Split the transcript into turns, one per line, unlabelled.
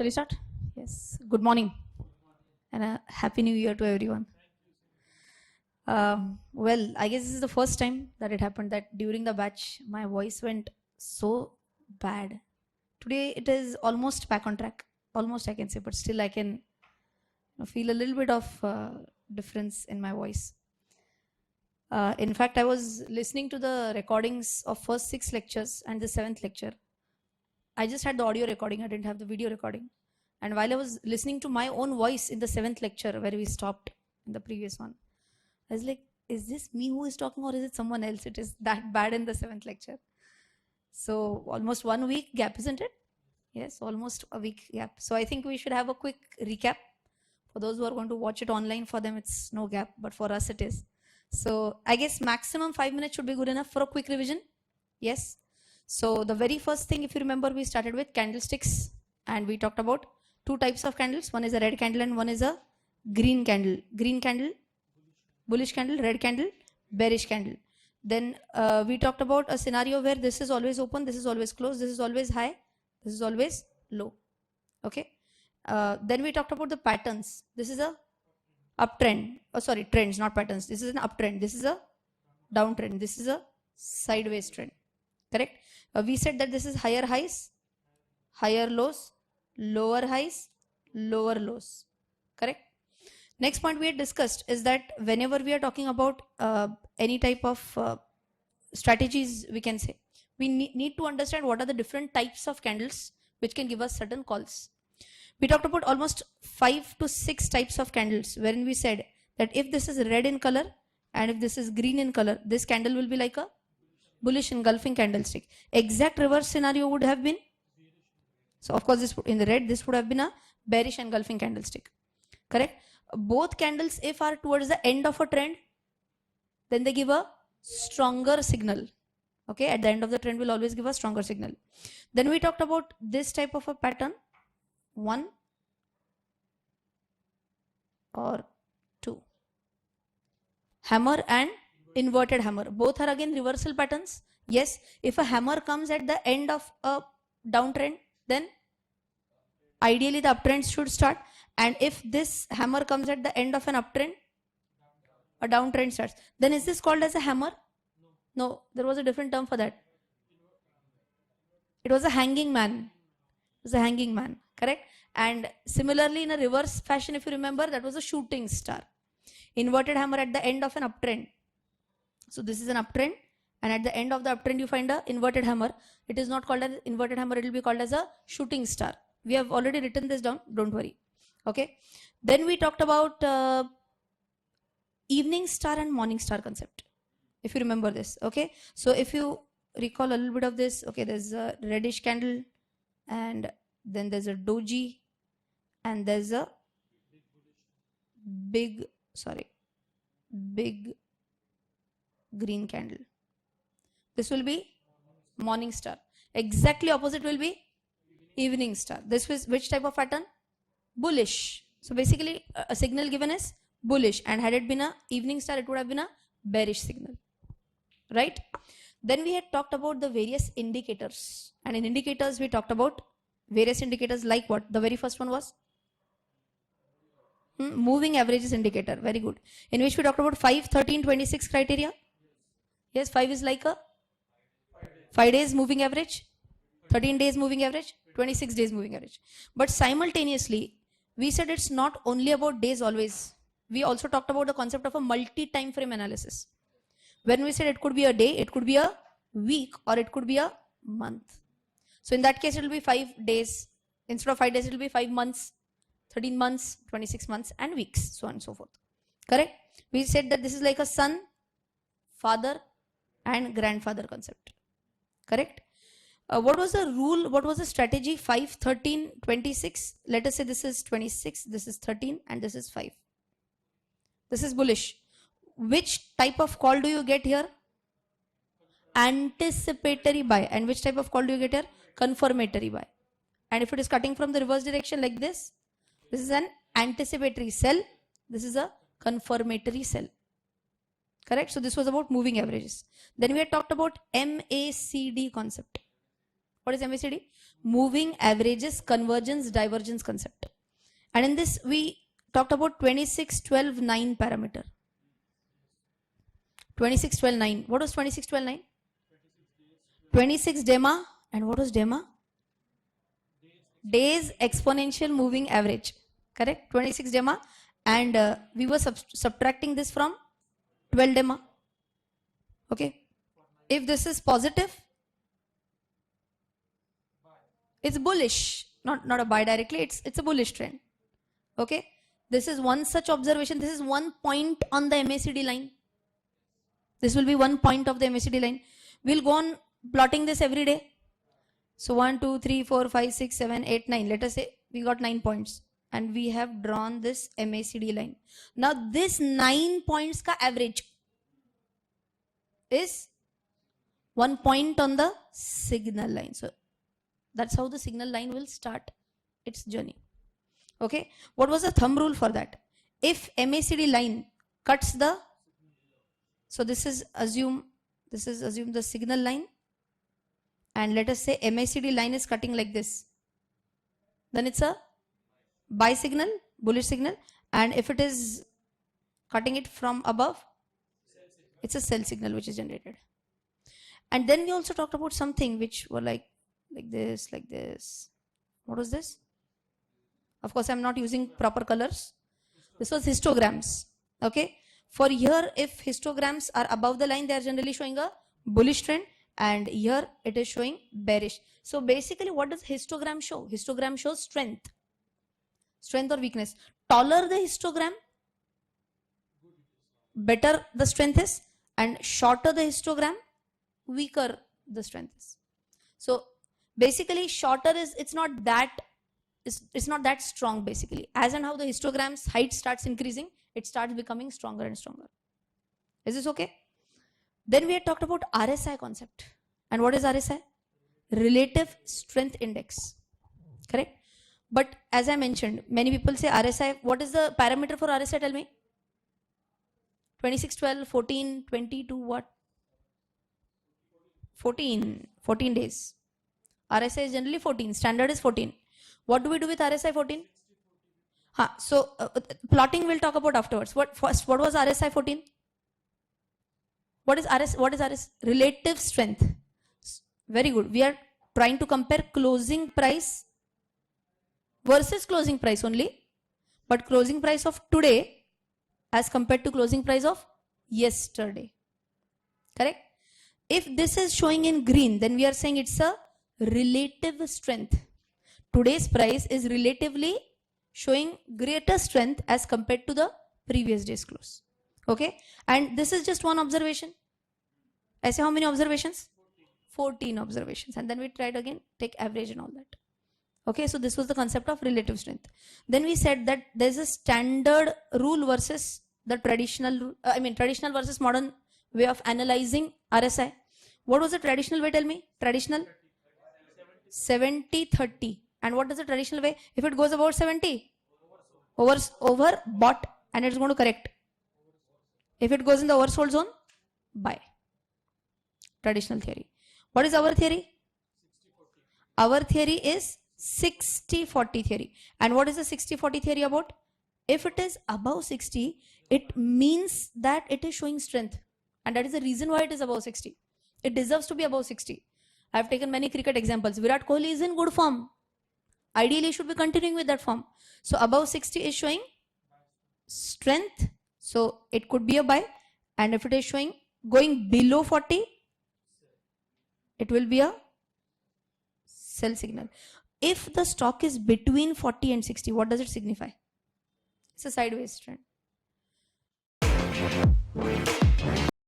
Shall we start? Yes. Good morning and a happy new year to everyone. Well, I guess this is the first time that it happened that during the batch my voice went so bad. Today it is almost back on track. Almost I can say, but still I can feel a little bit of difference in my voice. In fact, I was listening to the recordings of first 6 lectures and the 7th lecture. I just had the audio recording. I didn't have the video recording. And while I was listening to my own voice in the 7th lecture where we stopped in the previous one, I was like, is this me who is talking or is it someone else? It is that bad in the 7th lecture. So almost 1 week gap, isn't it? Yes, almost a week gap. So I think we should have a quick recap. For those who are going to watch it online, for them it's no gap, but for us it is. So I guess maximum 5 minutes should be good enough for a quick revision. Yes. So the very first thing, if you remember, we started with candlesticks and we talked about 2 types of candles. One is a red candle and one is a green candle. Green candle, bullish candle, red candle, bearish candle. Then we talked about a scenario where this is always open, this is always closed, this is always high, this is always low. Okay. Then we talked about the patterns. This is a uptrend. Oh, sorry, trends, not patterns. This is an uptrend. This is a downtrend. This is a sideways trend. Correct? We said that this is higher highs, higher lows, lower highs, lower lows. Correct? Next point we had discussed is that whenever we are talking about any type of strategies, we can say, we need to understand what are the different types of candles which can give us certain calls. We talked about almost 5 to 6 types of candles, wherein we said that if this is red in color and if this is green in color, this candle will be like a bullish engulfing candlestick. Exact reverse scenario would have been, so of course this in the red, this would have been a bearish engulfing candlestick. Correct? Both candles, if are towards the end of a trend, then they give a stronger signal. Okay, at the end of the trend will always give a stronger signal. Then we talked about this type of a pattern, 1 or 2. Hammer and inverted hammer. Both are again reversal patterns. Yes, if a hammer comes at the end of a downtrend, then ideally the uptrend should start. And if this hammer comes at the end of an uptrend, a downtrend starts. Then is this called as a hammer? No, there was a different term for that. It was a hanging man. It was a hanging man. Correct? And similarly, in a reverse fashion, if you remember, that was a shooting star. Inverted hammer at the end of an uptrend. So this is an uptrend, and at the end of the uptrend, you find a inverted hammer. It is not called as inverted hammer. It will be called as a shooting star. We have already written this down. Don't worry. Okay. Then we talked about evening star and morning star concept. If you remember this. Okay. So if you recall a little bit of this, okay, there's a reddish candle, and then there's a doji, and there's a big green candle. This will be morning star. Exactly opposite will be evening star. This was which type of pattern? Bullish. So basically a signal given is bullish, and had it been a evening star, it would have been a bearish signal. Right? Then we had talked about the various indicators, and in indicators we talked about various indicators like what? The very first one was moving averages indicator. Very good. In which we talked about 5, 13, 26 criteria. Yes, 5 is like a 5 days moving average, 13 days moving average, 26 days moving average. But simultaneously, we said it's not only about days always. We also talked about the concept of a multi-time frame analysis. When we said it could be a day, it could be a week, or it could be a month. So in that case, it will be 5 days. Instead of 5 days, it will be 5 months, 13 months, 26 months, and weeks, so on and so forth. Correct? We said that this is like a son, father, and grandfather concept. Correct? What was the rule? What was the strategy? 5, 13, 26. Let us say this is 26, this is 13, and this is 5. This is bullish. Which type of call do you get here? Anticipatory buy. And which type of call do you get here? Confirmatory buy. And if it is cutting from the reverse direction like this is an anticipatory sell. This is a confirmatory sell. Correct? So this was about moving averages. Then we had talked about MACD concept. What is MACD? moving averages, convergence, divergence concept. And in this, we talked about 26, 12, 9 parameter. 26, 12, 9. What was 26, 12, 9? 26 DEMA. And what was DEMA? Days exponential moving average. Correct? 26 DEMA. And we were subtracting this from 12 DEMA. Okay. If this is positive, it's bullish. Not a buy directly, it's a bullish trend. Okay. This is one such observation. This is one point on the MACD line. This will be one point of the MACD line. We'll go on plotting this every day. So 1, 2, 3, 4, 5, 6, 7, 8, 9. Let us say we got 9 points. And we have drawn this MACD line. Now this 9 points ka average is 1 point on the signal line. So that's how the signal line will start its journey. Okay. What was the thumb rule for that? If MACD line cuts the, so this is assume the signal line, and let us say MACD line is cutting like this, then it's a buy signal, bullish signal. And if it is cutting it from above, it's a sell signal which is generated. And then we also talked about something which were like this. What was this? Of course, I'm not using proper colors. This was histograms. Okay. For here, if histograms are above the line, they are generally showing a bullish trend. And here it is showing bearish. So basically, what does histogram show? Histogram shows strength. Strength or weakness. Taller the histogram, better the strength is. And shorter the histogram, weaker the strength is. So basically, shorter is, it's not that strong basically. As and how the histogram's height starts increasing, it starts becoming stronger and stronger. Is this okay? Then we had talked about RSI concept. And what is RSI? Relative Strength Index. Correct? But as I mentioned, many people say RSI. What is the parameter for RSI? Tell me. 26, 12, 14, 22, what? 14 days. RSI is generally 14. Standard is 14. What do we do with RSI 14? So plotting we'll talk about afterwards. What was RSI 14? What is RS? Relative strength. Very good. We are trying to compare closing price versus closing price only. But closing price of today as compared to closing price of yesterday. Correct? If this is showing in green, then we are saying it's a relative strength. Today's price is relatively showing greater strength as compared to the previous day's close. Okay. And this is just one observation. I say how many observations? 14 observations. And then we tried again, take average and all that. Okay. So this was the concept of relative strength. Then we said that there's a standard rule versus the traditional versus modern way of analyzing RSI. What was the traditional way? Tell me. Traditional 70-30. And what is the traditional way? If it goes about 70, overbought, and it's going to correct. If it goes in the oversold zone, buy. Traditional theory. What is our theory? Our theory is 60-40 theory. And what is the 60-40 theory about? If it is above 60, it means that it is showing strength. And that is the reason why it is above 60. It deserves to be above 60. I have taken many cricket examples. Virat Kohli is in good form. Ideally, should be continuing with that form. So above 60 is showing strength. So it could be a buy. And if it is showing going below 40, it will be a sell signal. If the stock is between 40 and 60, what does it signify? It's a sideways trend.